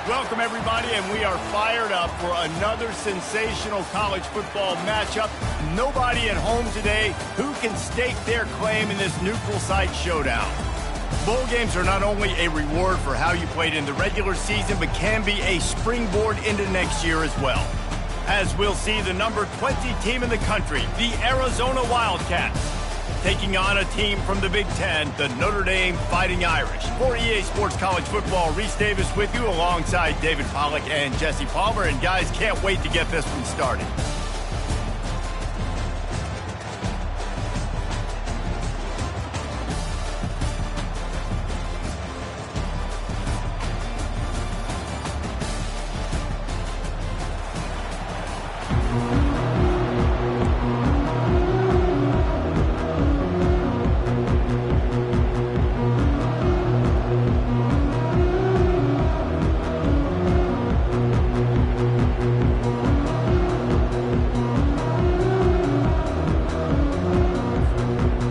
Welcome, everybody, and we are fired up for another sensational college football matchup. Nobody at home today who can stake their claim in this neutral site showdown. Bowl games are not only a reward for how you played in the regular season, but can be a springboard into next year as well. As we'll see the number 20 team in the country, the Arizona Wildcats, taking on a team from the Big Ten, the Notre Dame Fighting Irish. For EA Sports College Football, Reese Davis with you alongside David Pollack and Jesse Palmer. And guys, can't wait to get this one started.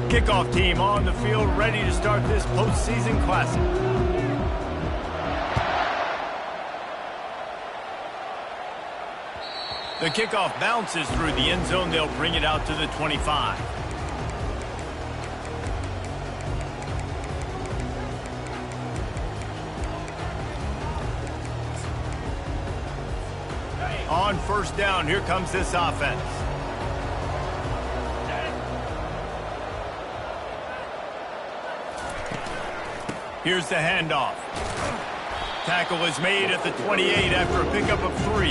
Kickoff team on the field, ready to start this postseason classic. The kickoff bounces through the end zone. They'll bring it out to the 25. On first down, here comes this offense. Here's the handoff. Tackle is made at the 28 after a pickup of 3.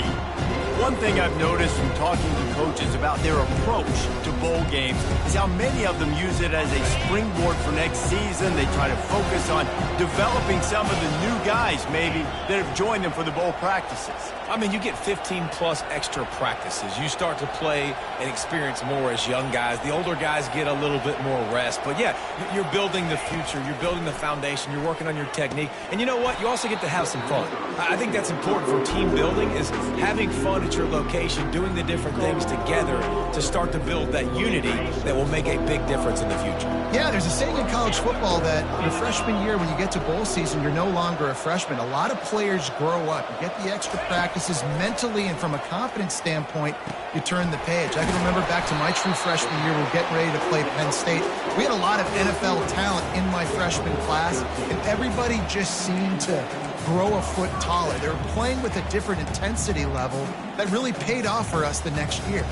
One thing I've noticed from talking to coaches about their approach to bowl games is how many of them use it as a springboard for next season. They try to focus on developing some of the new guys maybe that have joined them for the bowl practices. I mean, you get 15-plus extra practices. You start to play and experience more as young guys. The older guys get a little bit more rest. But, yeah, you're building the future. You're building the foundation. You're working on your technique. And you know what? You also get to have some fun. I think that's important for team building is having fun at your location, doing the different things together to start to build that unity that will make a big difference in the future. Yeah, there's a saying in college football that your freshman year, when you get to bowl season, you're no longer a freshman. A lot of players grow up. You get the extra practices mentally, and from a confidence standpoint, you turn the page. I can remember back to my true freshman year, we were getting ready to play Penn State. We had a lot of NFL talent in my freshman class, and everybody just seemed to grow a foot taller. They were playing with a different intensity level that really paid off for us the next year.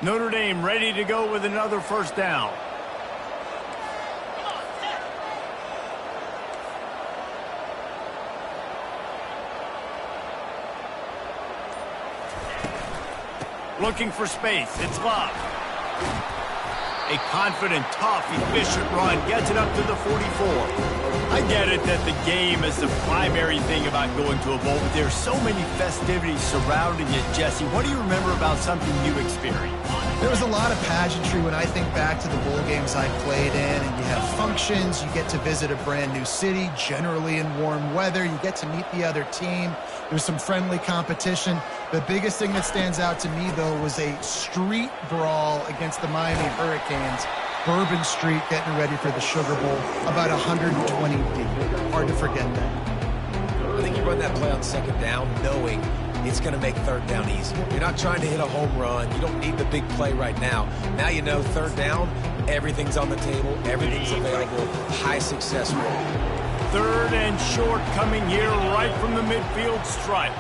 Notre Dame ready to go with another first down. Looking for space. It's Love. A confident, tough, efficient run gets it up to the 44. I get it that the game is the primary thing about going to a bowl, but there's so many festivities surrounding it. Jesse, what do you remember about something you experienced? There was a lot of pageantry when I think back to the bowl games I played in, and you have functions, you get to visit a brand new city, generally in warm weather, you get to meet the other team, there's some friendly competition. The biggest thing that stands out to me, though, was a street brawl against the Miami Hurricanes. Bourbon Street getting ready for the Sugar Bowl, about 120 deep. Hard to forget that. I think you run that play on second down knowing it's going to make third down easy. You're not trying to hit a home run. You don't need the big play right now. Now you know third down, everything's on the table, everything's available, high success rate. Third and short coming here right from the midfield stripe.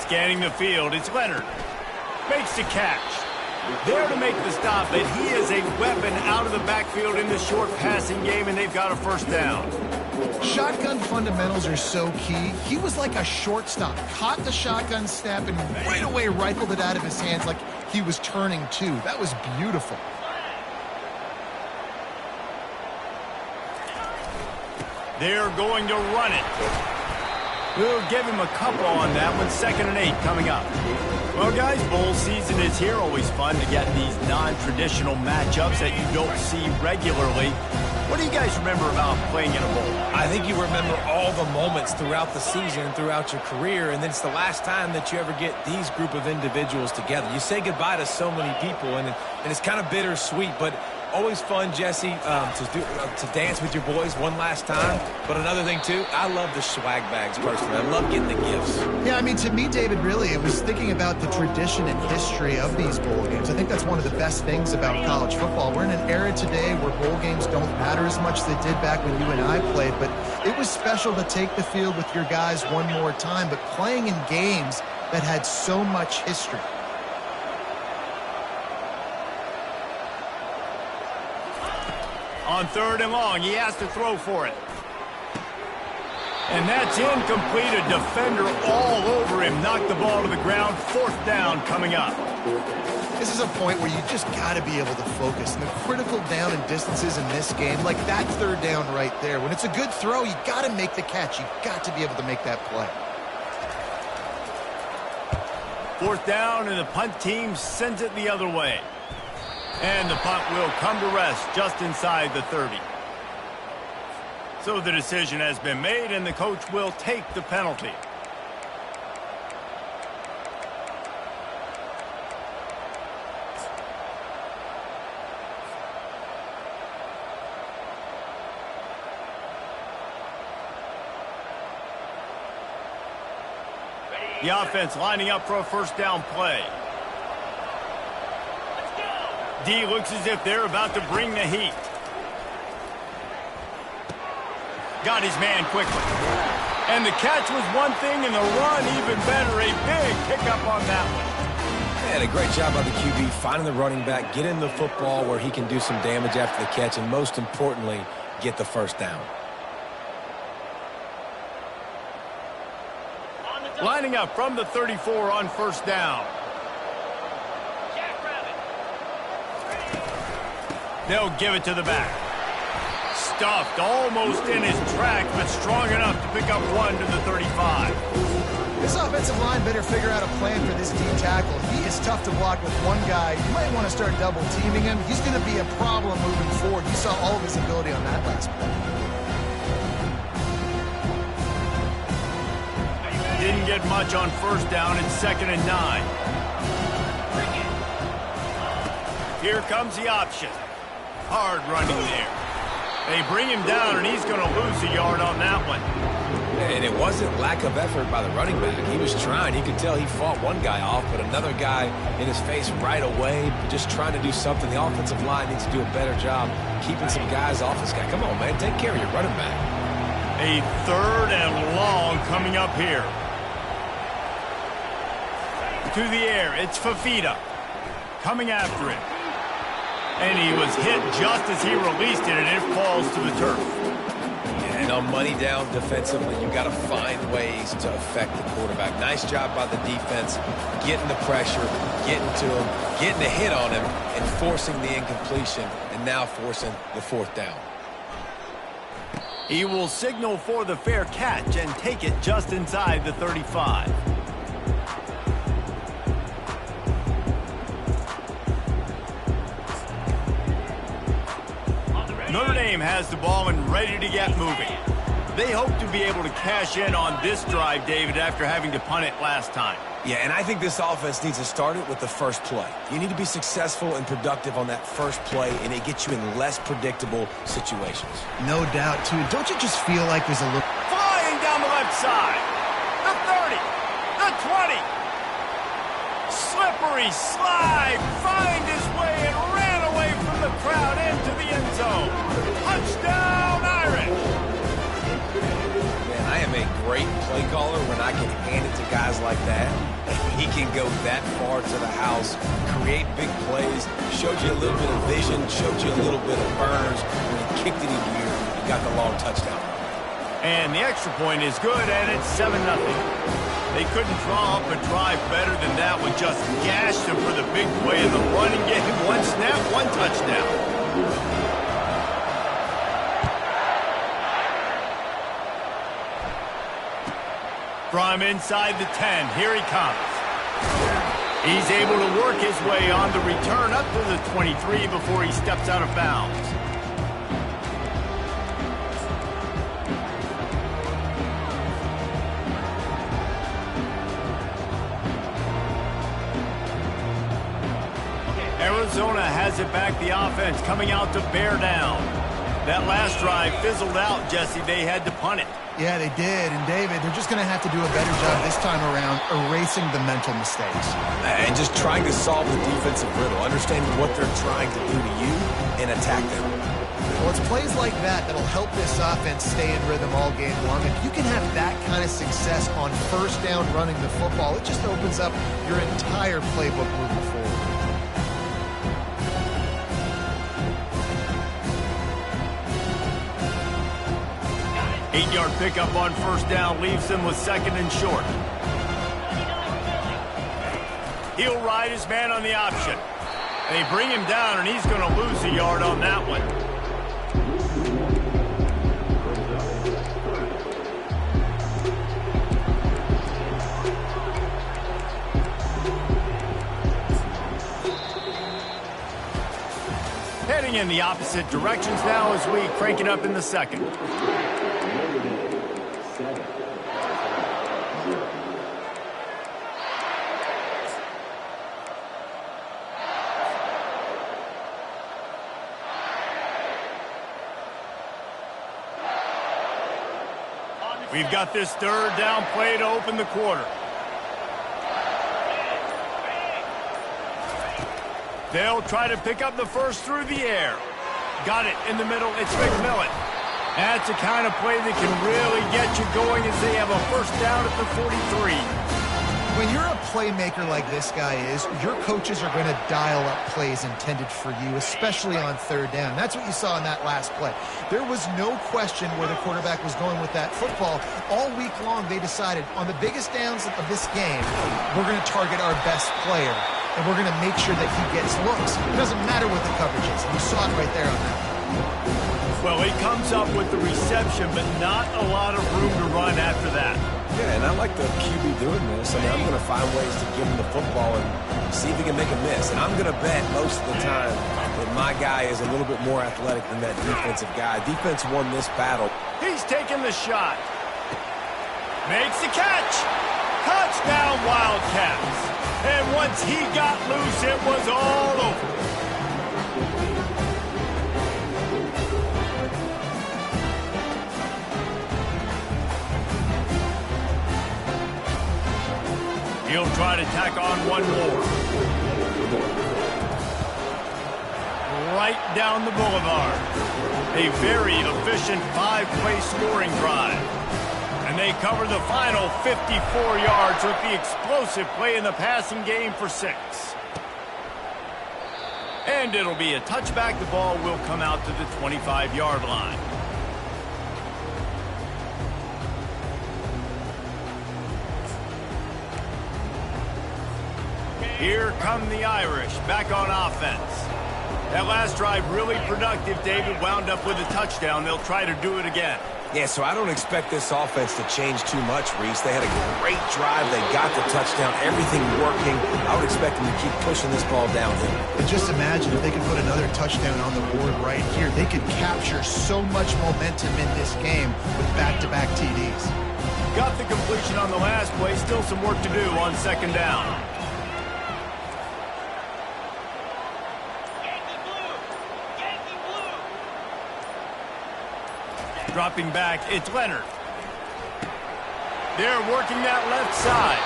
Scanning the field, it's Leonard. Makes the catch. There to make the stop, but he is a weapon out of the backfield in the short passing game, and they've got a first down. Shotgun fundamentals are so key. He was like a shortstop. Caught the shotgun snap and right away rifled it out of his hands like he was turning two. That was beautiful. They're going to run it. We'll give him a couple on that one. 2nd and 8 coming up. Well, guys, bowl season is here. Always fun to get these non-traditional matchups that you don't see regularly. What do you guys remember about playing in a bowl? I think you remember all the moments throughout the season, throughout your career, and then it's the last time that you ever get these group of individuals together. You say goodbye to so many people, and it's kind of bittersweet, but always fun, Jesse, to dance with your boys one last time. But another thing, too, I love the swag bags, personally. I love getting the gifts. Yeah, I mean, to me, David, really, it was thinking about the tradition and history of these bowl games. I think that's one of the best things about college football. We're in an era today where bowl games don't matter as much as they did back when you and I played, but it was special to take the field with your guys one more time, but playing in games that had so much history. On 3rd and long, he has to throw for it. And that's incomplete. A defender all over him. Knocked the ball to the ground. 4th down coming up. This is a point where you just got to be able to focus. And the critical down and distances in this game, like that 3rd down right there, when it's a good throw, you got to make the catch. You got to be able to make that play. 4th down, and the punt team sends it the other way. And the punt will come to rest just inside the 30. So the decision has been made, and the coach will take the penalty. The offense lining up for a 1st down play. D looks as if they're about to bring the heat. Got his man quickly. And the catch was one thing, and the run even better. A big pickup on that one. And a great job by the QB finding the running back, getting the football where he can do some damage after the catch, and most importantly, get the 1st down. Lining up from the 34 on 1st down. They'll give it to the back. Stuffed almost in his track, but strong enough to pick up 1 to the 35. This offensive line better figure out a plan for this D tackle. He is tough to block with one guy. You might want to start double teaming him. He's going to be a problem moving forward. You saw all of his ability on that last play. Didn't get much on 1st down. It's 2nd and 9. Here comes the option. Hard running there. They bring him down, and he's going to lose a yard on that one. And it wasn't lack of effort by the running back. He was trying. You could tell he fought one guy off, but another guy in his face right away, just trying to do something. The offensive line needs to do a better job keeping some guys off this guy. Come on, man. Take care of your running back. A 3rd and long coming up here. To the air, it's Fafita coming after him. And he was hit just as he released it, and it falls to the turf. And on money down defensively, you got to find ways to affect the quarterback. Nice job by the defense, getting the pressure, getting to him, getting a hit on him, and forcing the incompletion, and now forcing the 4th down. He will signal for the fair catch and take it just inside the 35. Notre Dame has the ball and ready to get moving. They hope to be able to cash in on this drive, David, after having to punt it last time. Yeah, and I think this offense needs to start it with the first play. You need to be successful and productive on that first play, and it gets you in less predictable situations. No doubt, too. Don't you just feel like there's a little... Flying down the left side. The 30. The 20. Slippery slide. Find his way and ran away from the crowd into the end zone. Touchdown, Irish. Man, I am a great play caller when I can hand it to guys like that. He can go that far to the house, create big plays, showed you a little bit of vision, showed you a little bit of burners. When he kicked it in gear, he got the long touchdown. And the extra point is good, and it's 7-0. They couldn't draw up a drive better than that one. Just gashed him for the big play in the running game. One snap, one touchdown. From inside the 10, here he comes. He's able to work his way on the return up to the 23 before he steps out of bounds. Arizona has it back, the offense coming out to bear down. That last drive fizzled out, Jesse. They had to punt it. Yeah, they did. And, David, they're just going to have to do a better job this time around erasing the mental mistakes. And just trying to solve the defensive riddle, understanding what they're trying to do to you and attack them. Well, it's plays like that that'll help this offense stay in rhythm all game long. If you can have that kind of success on first down running the football, it just opens up your entire playbook moving forward. 8-yard pickup on first down leaves them with second and short. He'll ride his man on the option. They bring him down, and he's going to lose a yard on that one. Heading in the opposite directions now as we crank it up in the second. We've got this third down play to open the quarter. They'll try to pick up the first through the air. Got it in the middle. It's McMillan. That's the kind of play that can really get you going as they have a first down at the 43. When you're a playmaker like this guy is, your coaches are going to dial up plays intended for you, especially on third down. That's what you saw in that last play. There was no question where the quarterback was going with that football. All week long, they decided on the biggest downs of this game, we're going to target our best player, and we're going to make sure that he gets looks. It doesn't matter what the coverage is. You saw it right there on that. Well, he comes up with the reception, but not a lot of room to run after that. Yeah, and I like the QB doing this. I mean, I'm going to find ways to give him the football and see if he can make a miss. And I'm going to bet most of the time that my guy is a little bit more athletic than that defensive guy. Defense won this battle. He's taking the shot. Makes the catch. Touchdown, Wildcats. And once he got loose, it was all over. He'll try to tack on one more. Right down the boulevard. A very efficient 5-play scoring drive. And they cover the final 54 yards with the explosive play in the passing game for 6. And it'll be a touchback. The ball will come out to the 25-yard line. Here come the Irish, back on offense. That last drive really productive. David wound up with a touchdown. They'll try to do it again. Yeah, so I don't expect this offense to change too much, Reese. They had a great drive. They got the touchdown. Everything working. I would expect them to keep pushing this ball downhill. And just imagine if they could put another touchdown on the board right here. They could capture so much momentum in this game with back-to-back TDs. Got the completion on the last play. Still some work to do on second down. Dropping back, it's Leonard. They're working that left side.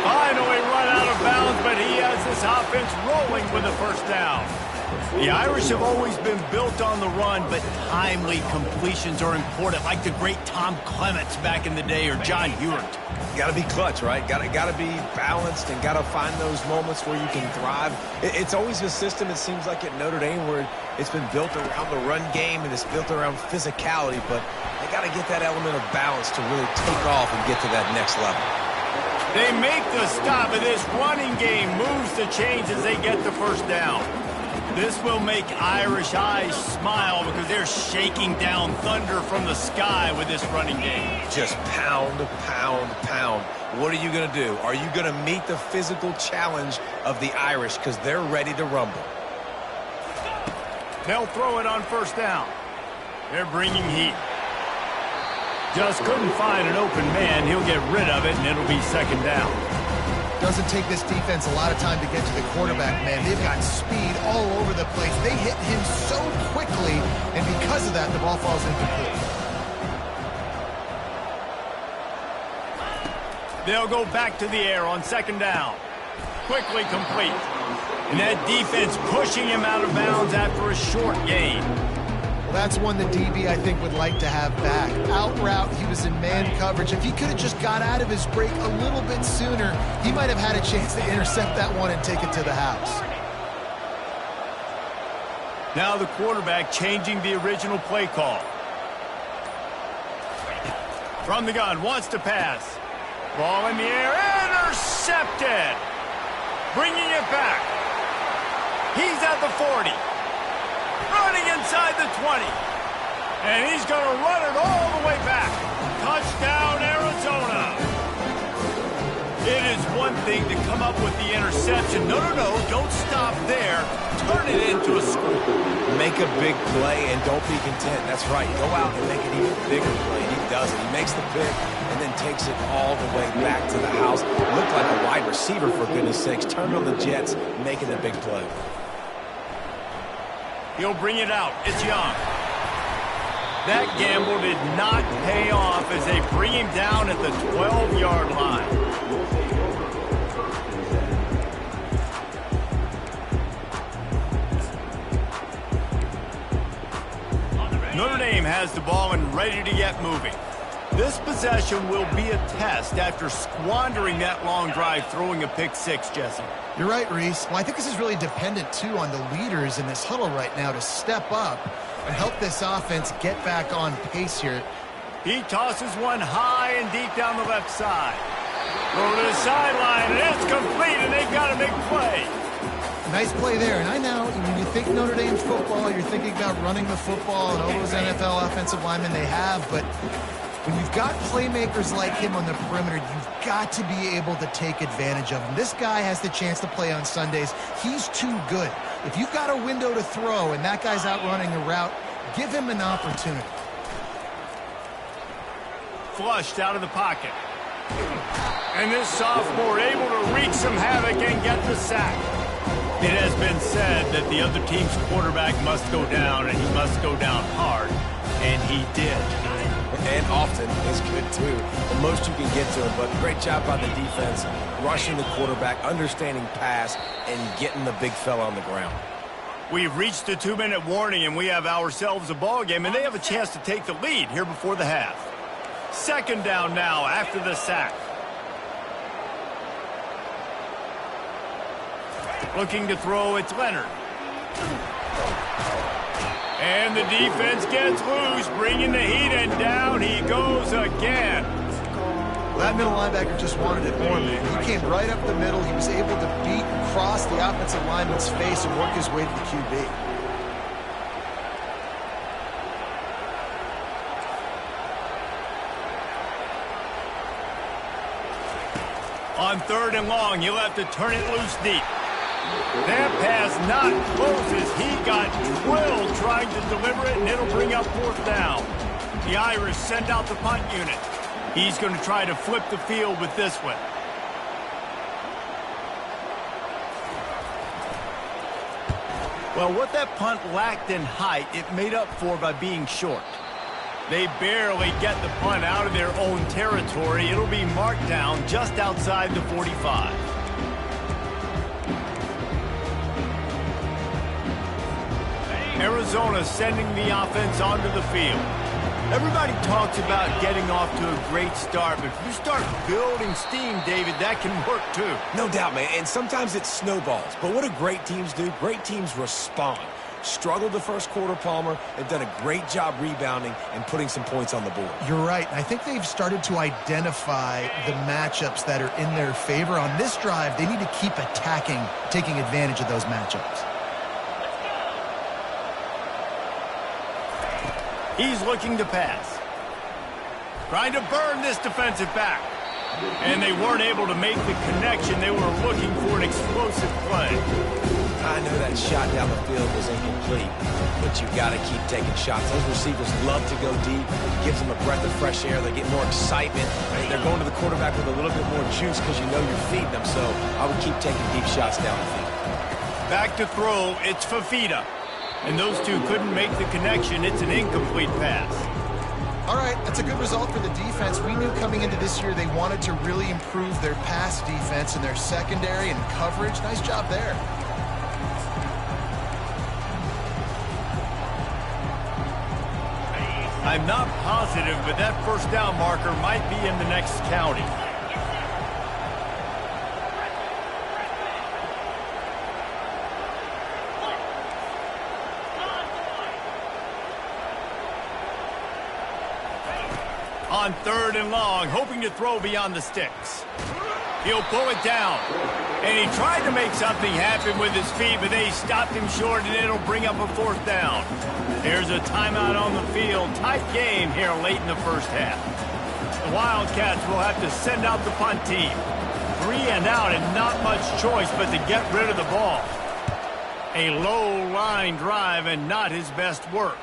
Finally run out of bounds, but he has this offense rolling with a first down. The Irish have always been built on the run, but timely completions are important, like the great Tom Clements back in the day or John Hewart. Got to be clutch, right? Got to be balanced and got to find those moments where you can thrive. It's always a system, it seems like, at Notre Dame where it's been built around the run game and it's built around physicality, but they got to get that element of balance to really take off and get to that next level. They make the stop, and this running game moves the chains as they get the first down. This will make Irish eyes smile because they're shaking down thunder from the sky with this running game. Just pound, pound, pound. What are you going to do? Are you going to meet the physical challenge of the Irish because they're ready to rumble? They'll throw it on first down. They're bringing heat. Just couldn't find an open man. He'll get rid of it, and it'll be second down. Doesn't take this defense a lot of time to get to the quarterback, man. They've got speed all over the place. They hit him so quickly, and because of that, the ball falls incomplete. They'll go back to the air on second down. Quickly complete. And that defense pushing him out of bounds after a short gain. Well, that's one the DB, I think, would like to have back. Out route, he was in man coverage. If he could have just got out of his break a little bit sooner, he might have had a chance to intercept that one and take it to the house. Now the quarterback changing the original play call. From the gun, wants to pass. Ball in the air, intercepted. Bringing it back. He's at the 40. Running inside the 20. And he's going to run it all the way back. Touchdown, Arizona. It is one thing to come up with the interception. No, don't stop there. Turn it into a score. Make a big play and don't be content. That's right. Go out and make an even bigger play. He does it. He makes the pick and then takes it all the way back to the house. Looked like a wide receiver, for goodness sakes. Turned on the Jets, making the big play. He'll bring it out. It's Young. That gamble did not pay off as they bring him down at the 12-yard line. Notre Dame has the ball and ready to get moving. This possession will be a test after squandering that long drive, throwing a pick six, Jesse. You're right, Reese. Well, I think this is really dependent, too, on the leaders in this huddle right now to step up and help this offense get back on pace here. He tosses one high and deep down the left side. Over to the sideline, and it's complete, and they've got a big play. Nice play there. And I know when you think Notre Dame football, you're thinking about running the football and all those NFL offensive linemen they have, but when you've got playmakers like him on the perimeter, you've got to be able to take advantage of him. This guy has the chance to play on Sundays. He's too good. If you've got a window to throw and that guy's out running a route, give him an opportunity. Flushed out of the pocket. And this sophomore able to wreak some havoc and get the sack. It has been said that the other team's quarterback must go down, and he must go down hard, and he did. And often is good, too. The most you can get to him, but great job by the defense, rushing the quarterback, understanding pass, and getting the big fella on the ground. We've reached the 2-minute warning, and we have ourselves a ball game, and they have a chance to take the lead here before the half. Second down now after the sack. Looking to throw, it's Leonard. And the defense gets loose, bringing the heat, and down he goes again. Well, that middle linebacker just wanted it more, man. He came right up the middle. He was able to beat across the offensive lineman's face and work his way to the QB. On third and long, he'll have to turn it loose deep. That pass not close as he got drilled trying to deliver it, and it'll bring up fourth down. The Irish send out the punt unit. He's going to try to flip the field with this one. Well, what that punt lacked in height, it made up for by being short. They barely get the punt out of their own territory. It'll be marked down just outside the 45. Arizona sending the offense onto the field. Everybody talks about getting off to a great start, but if you start building steam, David, that can work too. No doubt, man, and sometimes it snowballs. But what do great teams do? Great teams respond. Struggled the first quarter, Palmer. They've done a great job rebounding and putting some points on the board. You're right. I think they've started to identify the matchups that are in their favor. On this drive, they need to keep attacking, taking advantage of those matchups. He's looking to pass. Trying to burn this defensive back. And they weren't able to make the connection. They were looking for an explosive play. I know that shot down the field was incomplete, but you've got to keep taking shots. Those receivers love to go deep. It gives them a breath of fresh air. They get more excitement. They're going to the quarterback with a little bit more juice because you know you're feeding them. So I would keep taking deep shots down the field. Back to throw, it's Fifita. And those two couldn't make the connection. It's an incomplete pass. All right, that's a good result for the defense. We knew coming into this year they wanted to really improve their pass defense and their secondary and coverage. Nice job there. I'm not positive, but that first down marker might be in the next county. On 3rd and long, hoping to throw beyond the sticks. He'll pull it down. And he tried to make something happen with his feet, but they stopped him short, and it'll bring up a 4th down. There's a timeout on the field. Tight game here late in the first half. The Wildcats will have to send out the punt team. 3 and out and not much choice but to get rid of the ball. A low line drive and not his best work.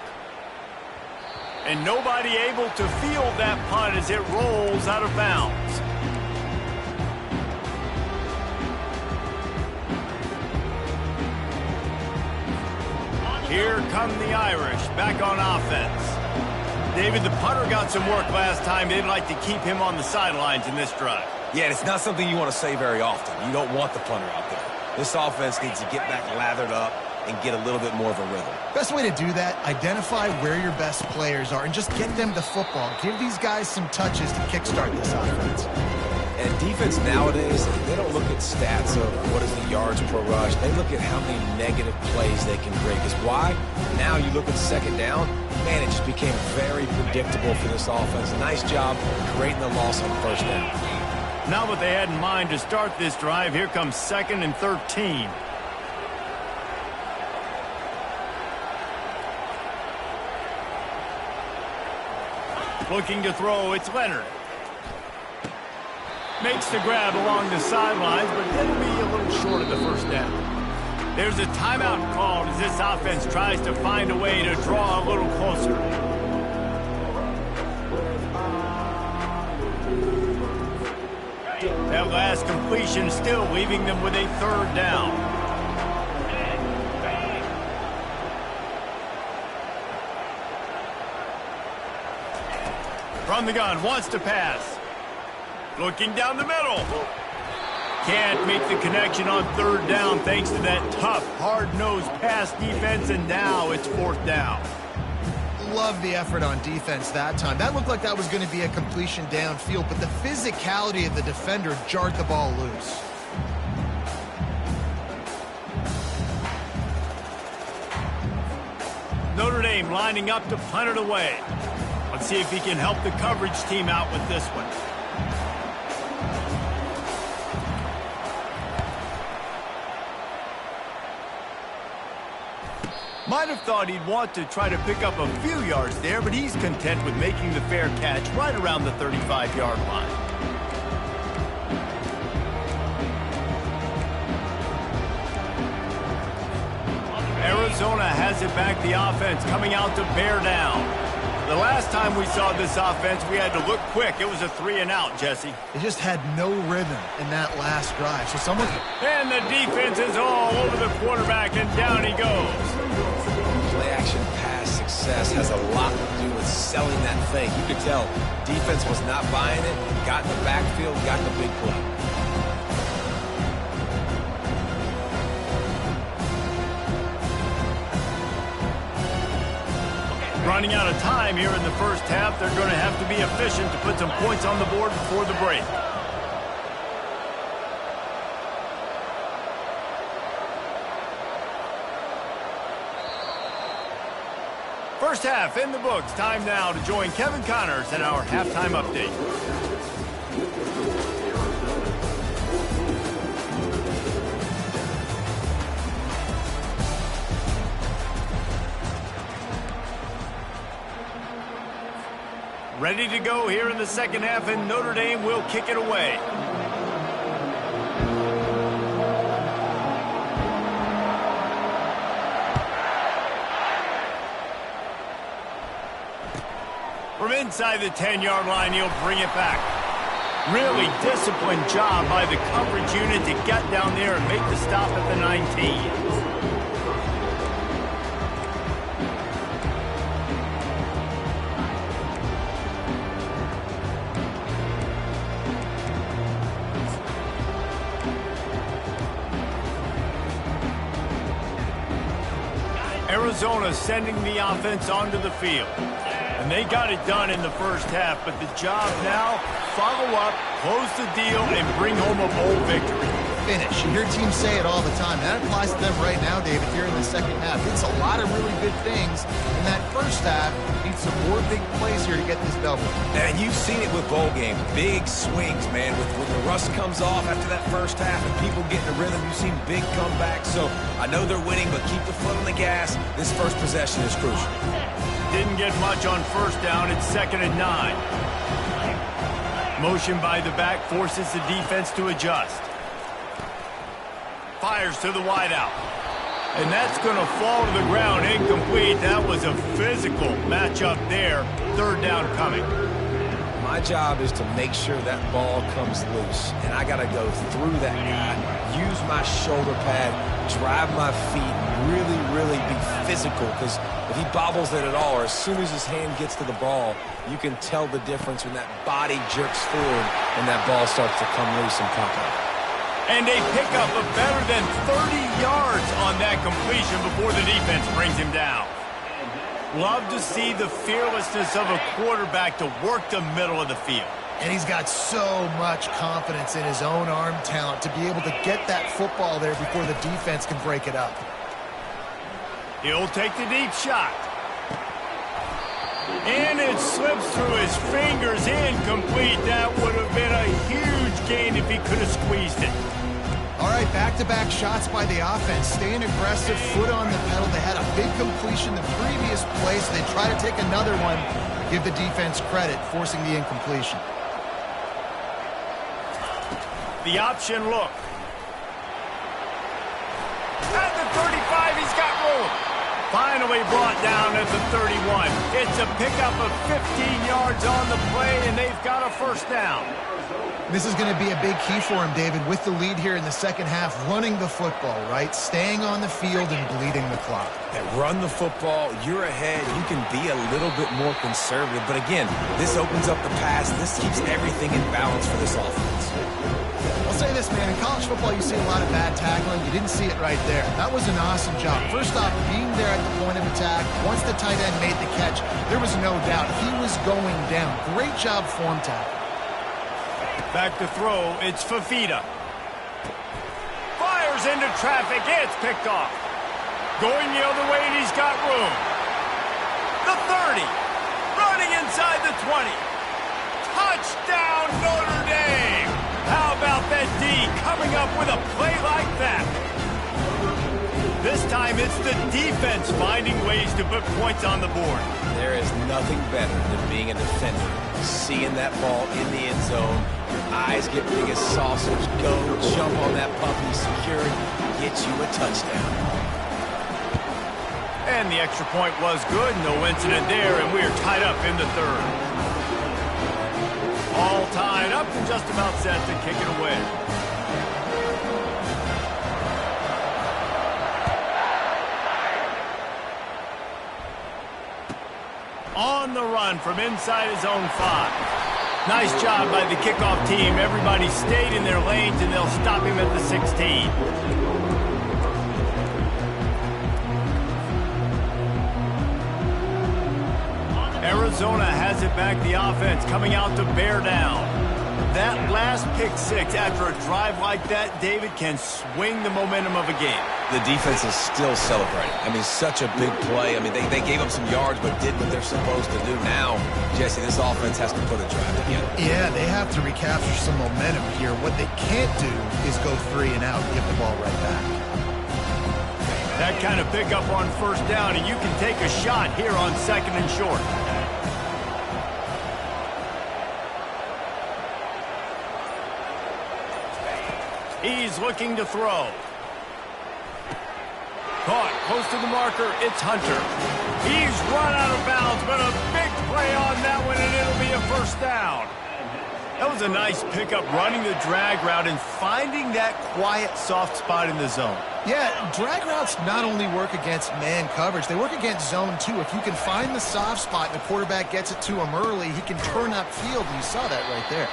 And nobody able to field that punt as it rolls out of bounds. Here come the Irish back on offense. David, the punter got some work last time. They'd like to keep him on the sidelines in this drive. Yeah, it's not something you want to say very often. You don't want the punter out there. This offense needs to get back lathered up and get a little bit more of a rhythm. Best way to do that, identify where your best players are and just get them the football. Give these guys some touches to kickstart this offense. And defense nowadays, they don't look at stats of what is the yards per rush. They look at how many negative plays they can create. Because why? Now you look at 2nd down, man, it just became very predictable for this offense. Nice job creating the loss on 1st down. Not what they had in mind to start this drive. Here comes 2nd and 13. Looking to throw, it's Leonard. Makes the grab along the sidelines, but it'll be a little short of the 1st down. There's a timeout called as this offense tries to find a way to draw a little closer. That last completion still leaving them with a 3rd down. From the gun, wants to pass. Looking down the middle. Can't make the connection on 3rd down thanks to that tough, hard-nosed pass defense, and now it's 4th down. Love the effort on defense that time. That looked like that was going to be a completion downfield, but the physicality of the defender jarred the ball loose. Notre Dame lining up to punt it away. Let's see if he can help the coverage team out with this one. Might have thought he'd want to try to pick up a few yards there, but he's content with making the fair catch right around the 35-yard line. Arizona has it back, the offense coming out to bear down. The last time we saw this offense, we had to look quick. It was a 3 and out, Jesse. They just had no rhythm in that last drive. So someone... And the defense is all over the quarterback, and down he goes. Play-action pass success has a lot to do with selling that thing. You could tell defense was not buying it, got in the backfield, got the big play. Running out of time here in the first half. They're going to have to be efficient to put some points on the board before the break. First half in the books. Time now to join Kevin Connors in our halftime update. Ready to go here in the second half, and Notre Dame will kick it away. From inside the 10-yard line, he'll bring it back. Really disciplined job by the coverage unit to get down there and make the stop at the 19. Arizona sending the offense onto the field. And they got it done in the first half, but the job now, follow up, close the deal, and bring home a bowl victory. Finish. You hear teams say it all the time. That applies to them right now, David, here in the second half. It's a lot of really good things in that first half. Need some more big plays here to get this W. And you've seen it with bowl games. Big swings, man. When the rust comes off after that first half and people get in the rhythm, you've seen big comebacks. So I know they're winning, but keep the foot on the gas. This first possession is crucial. Didn't get much on first down. It's 2nd and 9. Motion by the back forces the defense to adjust. Fires to the wideout. And that's going to fall to the ground incomplete. That was a physical matchup there. 3rd down coming. My job is to make sure that ball comes loose. And I got to go through that guy, use my shoulder pad, drive my feet, really be physical. Because if he bobbles it at all, or as soon as his hand gets to the ball, you can tell the difference when that body jerks forward and that ball starts to come loose and pop up. And a pickup of better than 30 yards on that completion before the defense brings him down. Love to see the fearlessness of a quarterback to work the middle of the field. And he's got so much confidence in his own arm talent to be able to get that football there before the defense can break it up. He'll take the deep shot. And it slips through his fingers, incomplete. That would have been a huge gain if he could have squeezed it. All right, back-to-back shots by the offense. Staying aggressive, foot on the pedal. They had a big completion the previous play, so they try to take another one. Give the defense credit, forcing the incompletion. The option look. At the 35, he's got room. Finally brought down at the 31. It's a pickup of 15 yards on the play, and they've got a first down. This is going to be a big key for him, David, with the lead here in the second half, running the football, right? Staying on the field and bleeding the clock. And run the football, you're ahead, you can be a little bit more conservative. But again, this opens up the pass. This keeps everything in balance for this offense. I'll say this, man. In college football, you see a lot of bad tackling. You didn't see it right there. That was an awesome job. First off, being there at the point of attack. Once the tight end made the catch, there was no doubt he was going down. Great job form tackle. Back to throw, it's Fafita. Fires into traffic, it's picked off. Going the other way, and he's got room. The 30, running inside the 20. Touchdown, Notre Dame! How about that D coming up with a play like that? This time, it's the defense finding ways to put points on the board. There is nothing better than being a defender. Seeing that ball in the end zone, your eyes get big as sausage, go jump on that puppy, secure it, get you a touchdown. And the extra point was good, no incident there, and we are tied up in the 3rd. All tied up and just about set to kick it away. On the run from inside his own 5. Nice job by the kickoff team. Everybody stayed in their lanes, and they'll stop him at the 16. Arizona has it back. The offense coming out to bear down. That last pick 6 after a drive like that, David, can swing the momentum of a game. The defense is still celebrating. I mean, such a big play. I mean, they gave up some yards but did what they're supposed to do. Now, Jesse, this offense has to put a drive together. Yeah, they have to recapture some momentum here. What they can't do is go 3 and out and give the ball right back. That kind of pickup on first down, and you can take a shot here on 2nd and short. He's looking to throw. Caught close to the marker. It's Hunter. He's run out of bounds, but a big play on that one, and it'll be a first down. That was a nice pickup, running the drag route and finding that quiet, soft spot in the zone. Yeah, drag routes not only work against man coverage, they work against zone too. If you can find the soft spot and the quarterback gets it to him early, he can turn upfield, and you saw that right there.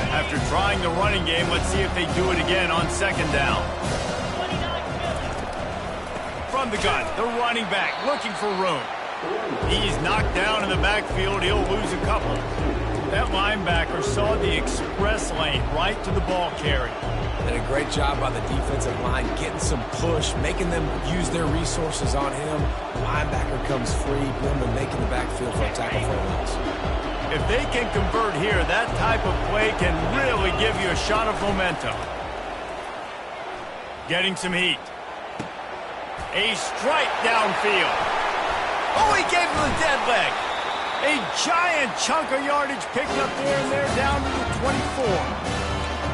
After trying the running game, let's see if they do it again on second down. From the gun, the running back looking for room. He's knocked down in the backfield. He'll lose a couple. That linebacker saw the express lane right to the ball carrier. Did a great job by the defensive line, getting some push, making them use their resources on him. Linebacker comes free, boom, and making the backfield for a tackle for a loss. If they can convert here, that type of play can really give you a shot of momentum. Getting some heat. A strike downfield. Oh, he gave him the dead leg. A giant chunk of yardage picked up there, and they're down to the 24.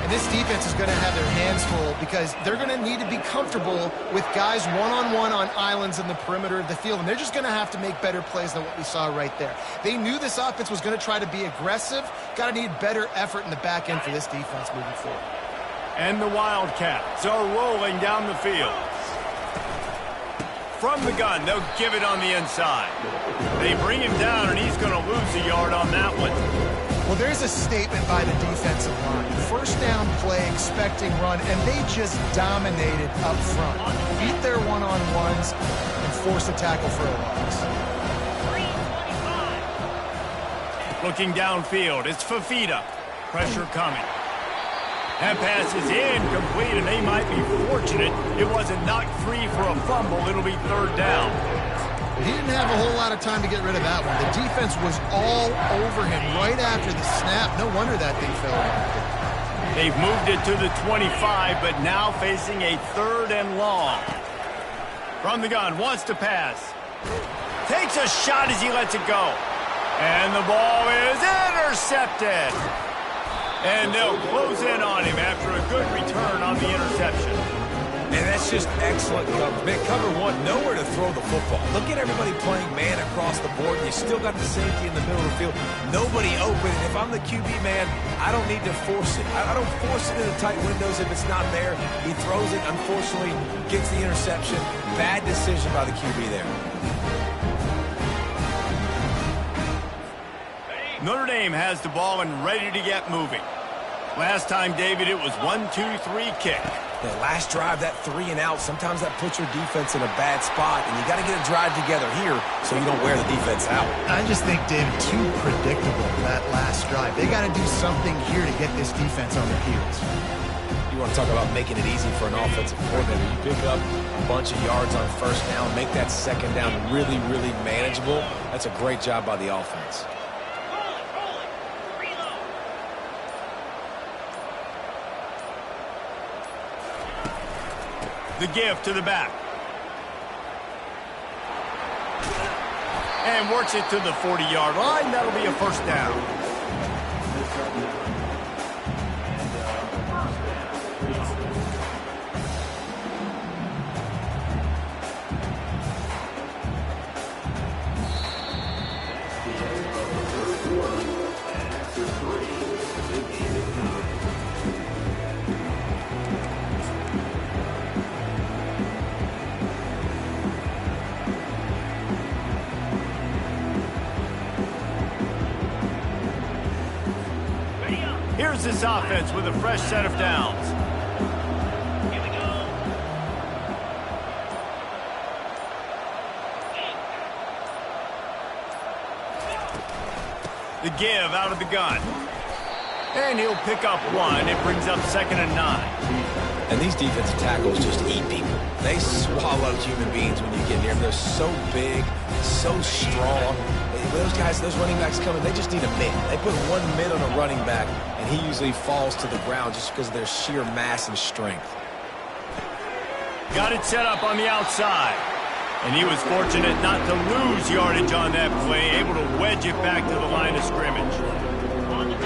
And this defense is going to have their hands full because they're going to need to be comfortable with guys one-on-one on islands in the perimeter of the field, and they're just going to have to make better plays than what we saw right there. They knew this offense was going to try to be aggressive. Got to need better effort in the back end for this defense moving forward. And the Wildcats are rolling down the field. From the gun, they'll give it on the inside. They bring him down, and he's going to lose a yard on that one. Well, there's a statement by the defensive line. First down play, expecting run, and they just dominated up front. Beat their one-on-ones and force a tackle for a loss. Looking downfield, it's Fafita. Pressure coming. That pass is incomplete, and they might be fortunate it wasn't knocked free for a fumble. It'll be third down. He didn't have a whole lot of time to get rid of that one. The defense was all over him right after the snap. No wonder that thing fell out. They've moved it to the 25, but now facing a third and long. From the gun, wants to pass. Takes a shot as he lets it go. And the ball is intercepted. And they'll close in on him after a good return on the interception. And that's just excellent coverage. Man, cover one, nowhere to throw the football. Look at everybody playing man across the board. You still got the safety in the middle of the field. Nobody open. And if I'm the QB, man, I don't need to force it. I don't force it into tight windows if it's not there. He throws it, unfortunately, gets the interception. Bad decision by the QB there. Notre Dame has the ball and ready to get moving. Last time, David, it was 1-2-3 kick. The last drive, that 3 and out, sometimes that puts your defense in a bad spot, and you got to get a drive together here so you don't wear the defense out. I just think, David, too predictable, that last drive. They got to do something here to get this defense on their heels. You want to talk about making it easy for an offensive coordinator. You pick up a bunch of yards on first down, make that second down really, really manageable. That's a great job by the offense. The give to the back. And works it to the 40-yard line. That'll be a first down. Here's this offense with a fresh set of downs. Here we go. The give out of the gun. And he'll pick up one. It brings up 2nd and 9. And these defensive tackles just eat people. They swallow human beings when you get near them. They're so big, so strong. Those guys, those running backs coming, they just need a mitt. They put 1 mitt on a running back, and he usually falls to the ground just because of their sheer mass and strength. Got it set up on the outside. And he was fortunate not to lose yardage on that play, able to wedge it back to the line of scrimmage.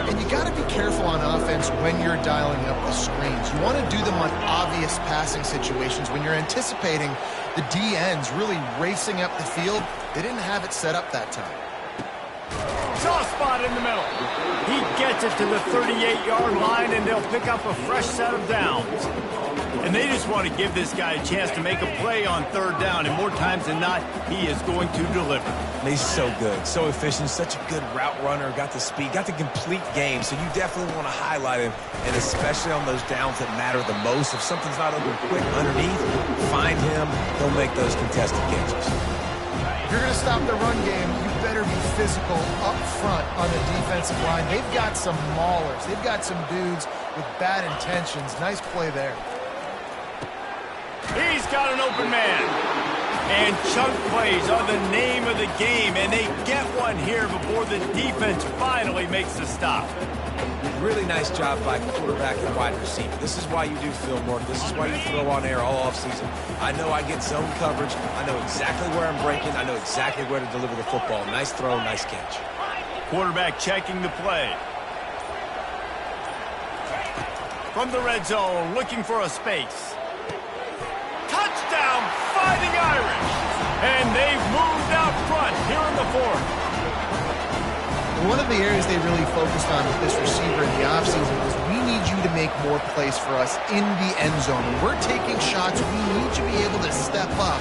And you got to be careful on offense when you're dialing up the screens. You want to do them on obvious passing situations. When you're anticipating the DNs really racing up the field, they didn't have it set up that time. Soft spot in the middle. He gets it to the 38-yard line, and they'll pick up a fresh set of downs. And they just want to give this guy a chance to make a play on third down, and more times than not, he is going to deliver. He's so good, so efficient, such a good route runner, got the speed, got the complete game, so you definitely want to highlight him, and especially on those downs that matter the most. If something's not open quick underneath, find him, he'll make those contested catches. If you're going to stop the run game, you better be physical up front on the defensive line. They've got some maulers. They've got some dudes with bad intentions. Nice play there. He's got an open man. And chunk plays are the name of the game, and they get one here before the defense finally makes the stop. Really nice job by quarterback and wide receiver. This is why you do film work. This is why you throw on air all offseason. I know I get zone coverage. I know exactly where I'm breaking. I know exactly where to deliver the football. Nice throw, nice catch. Quarterback checking the play. From the red zone, looking for a space. Touchdown, Fighting Irish. And they've moved out front here in the fourth. One of the areas they really focused on with this receiver in the offseason was we need you to make more plays for us in the end zone. When we're taking shots, we need to be able to step up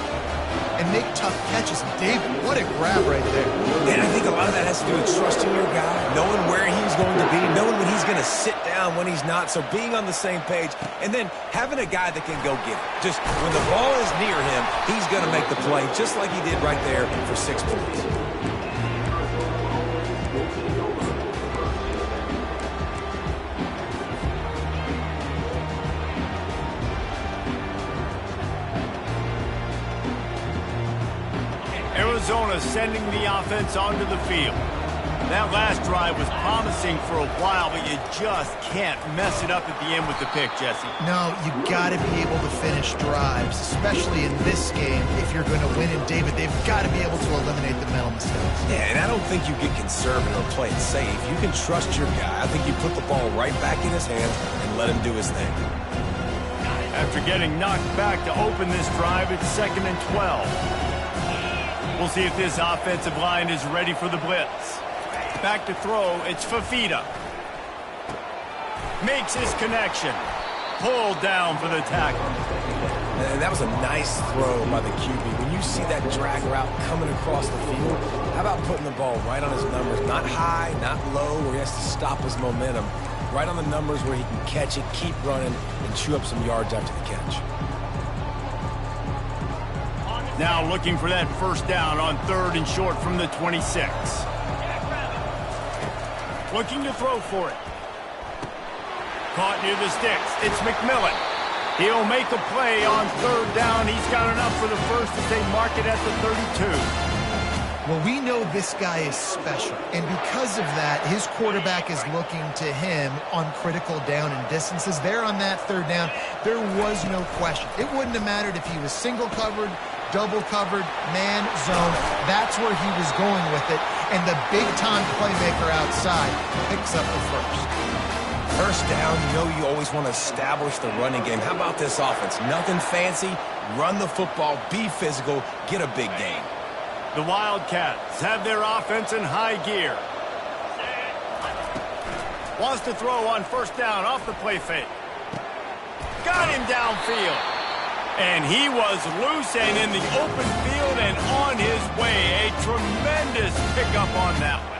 and make tough catches. David, what a grab right there. And I think a lot of that has to do with trusting your guy, knowing where he's going to be, knowing when he's going to sit down, when he's not. So being on the same page, and then having a guy that can go get it. Just when the ball is near him, he's going to make the play, just like he did right there for 6 points. Arizona sending the offense onto the field. That last drive was promising for a while, but you just can't mess it up at the end with the pick, Jesse. No, you got to be able to finish drives, especially in this game. If you're going to win, and David, they've got to be able to eliminate the mental mistakes. Yeah, and I don't think you get conservative or play it safe. You can trust your guy. I think you put the ball right back in his hands and let him do his thing. After getting knocked back to open this drive, it's 2nd and 12. We'll see if this offensive line is ready for the blitz. Back to throw, it's Fafita. Makes his connection. Pulled down for the tackle. And that was a nice throw by the QB. When you see that drag route coming across the field, how about putting the ball right on his numbers? Not high, not low, where he has to stop his momentum. Right on the numbers where he can catch it, keep running, and chew up some yards after the catch. Now looking for that first down on 3rd and short from the 26. Looking to throw for it. Caught near the sticks. It's McMillan. He'll make a play on 3rd down. He's got enough for the first as they mark it at the 32. Well, we know this guy is special, and because of that, his quarterback is looking to him on critical down and distances. There on that 3rd down, there was no question. It wouldn't have mattered if he was single covered, double covered, man, zone. That's where he was going with it, and the big-time playmaker outside picks up the first. First down, you know you always want to establish the running game. How about this offense? Nothing fancy. Run the football, be physical, get a big gain. The Wildcats have their offense in high gear. Wants to throw on 1st down off the play fake. Got him downfield. And he was loose and in the open field and on his way. A tremendous pickup on that one.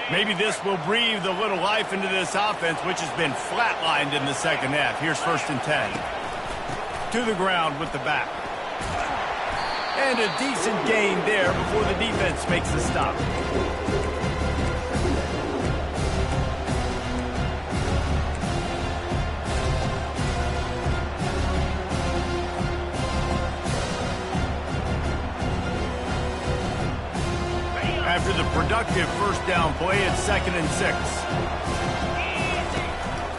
Maybe this will breathe a little life into this offense, which has been flatlined in the 2nd half. Here's 1st and 10. To the ground with the back. And a decent gain there before the defense makes the stop. After the productive first down play, it's 2nd and 6.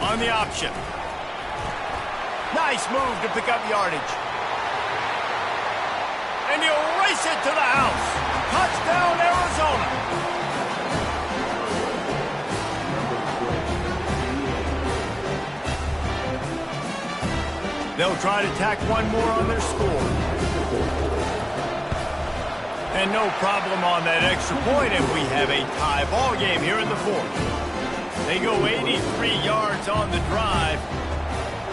On the option. Nice move to pick up yardage. And he'll race it to the house. Touchdown, Arizona. They'll try to tack one more on their score. And no problem on that extra point, and we have a tie ball game here in the fourth. They go 83 yards on the drive,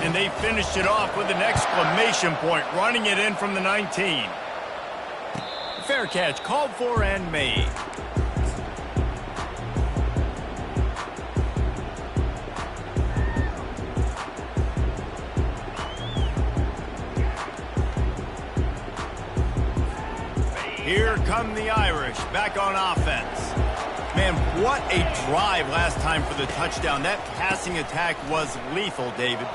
and they finished it off with an exclamation point, running it in from the 19. Fair catch, called for and made. Here come the Irish, back on offense. Man, what a drive last time for the touchdown. That passing attack was lethal, David.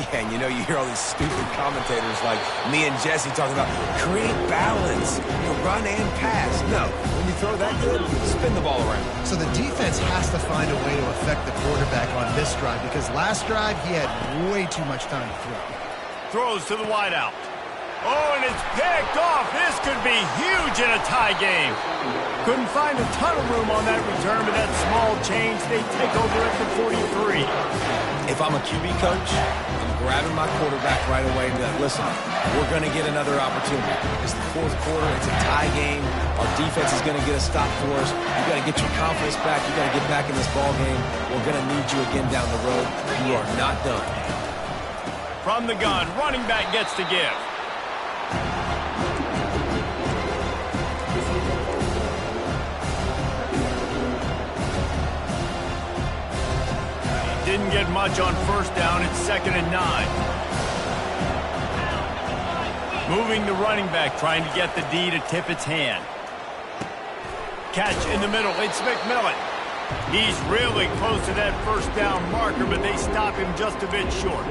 Yeah, and you know, you hear all these stupid commentators like me and Jesse talking about create balance, run and pass. No, when you throw that good, spin the ball around. So the defense has to find a way to affect the quarterback on this drive because last drive he had way too much time to throw. Throws to the wideout. Oh, and it's picked off. This could be huge in a tie game. Couldn't find a ton of room on that return, but that small change, they take over at the 43. If I'm a QB coach, I'm grabbing my quarterback right away and be like, listen, we're going to get another opportunity. It's the fourth quarter. It's a tie game. Our defense is going to get a stop for us. You got to get your confidence back. You got to get back in this ball game. We're going to need you again down the road. You are not done. From the gun, running back gets to give. Didn't get much on first down. It's 2nd and 9. Moving the running back, trying to get the D to tip its hand. Catch in the middle. It's McMillan. He's really close to that first down marker, but they stop him just a bit short.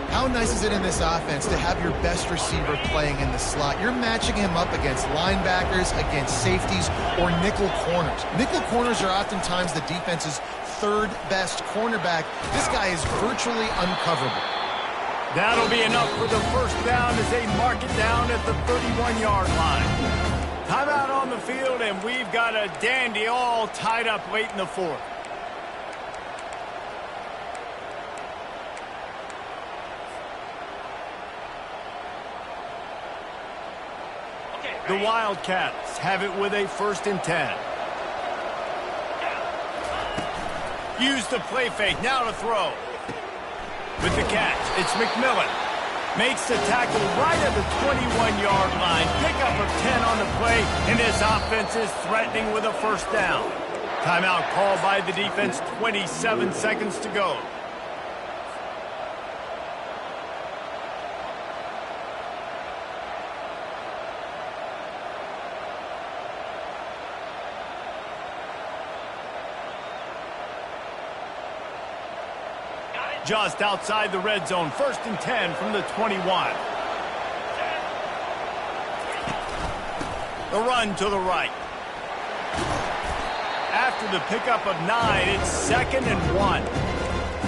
How nice is it in this offense to have your best receiver playing in the slot? You're matching him up against linebackers, against safeties, or nickel corners. Nickel corners are oftentimes the defense's third best cornerback. This guy is virtually uncoverable. That'll be enough for the first down as they mark it down at the 31-yard line. Timeout on the field, and we've got a dandy all tied up late in the fourth. The Wildcats have it with a 1st and 10. Use the play fake, now to throw. With the catch, it's McMillan. Makes the tackle right at the 21-yard line. Pickup of 10 on the play, and this offense is threatening with a first down. Timeout called by the defense, 27 seconds to go. Just outside the red zone, 1st and 10 from the 21. The run to the right. After the pickup of 9, it's 2nd and 1.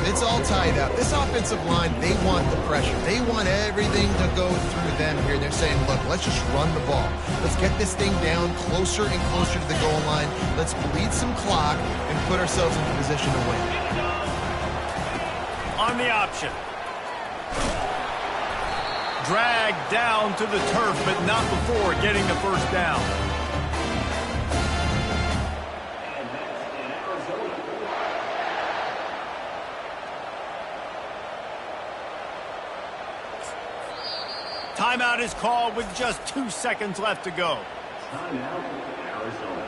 It's all tied up. This offensive line, they want the pressure. They want everything to go through them here. They're saying, look, let's just run the ball. Let's get this thing down closer and closer to the goal line. Let's bleed some clock and put ourselves into position to win. On the option. Dragged down to the turf, but not before getting the first down. Timeout is called with just 2 seconds left to go. Timeout, Arizona.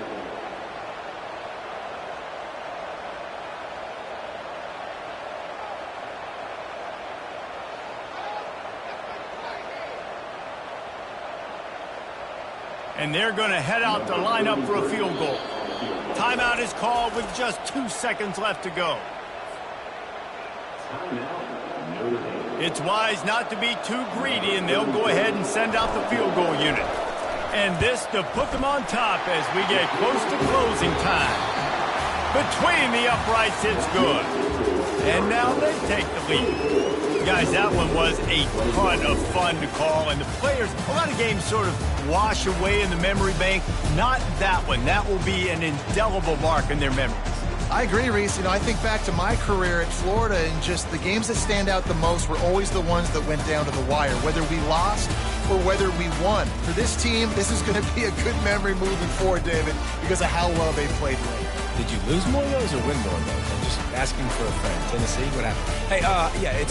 And they're going to head out to line up for a field goal. Timeout is called with just 2 seconds left to go. It's wise not to be too greedy, and they'll go ahead and send out the field goal unit. And this to put them on top as we get close to closing time. Between the uprights, it's good. And now they take the lead. Guys, that one was a ton of fun to call, and the players, a lot of games sort of wash away in the memory bank. Not that one. That will be an indelible mark in their memories. I agree, Reese. I think back to my career at Florida, and just the games that stand out the most were always the ones that went down to the wire, whether we lost or whether we won. For this team, this is going to be a good memory moving forward, David, because of how well they played late. Did you lose more of those or win more of those? I'm just asking for a friend. Tennessee, what happened? Hey, yeah, it's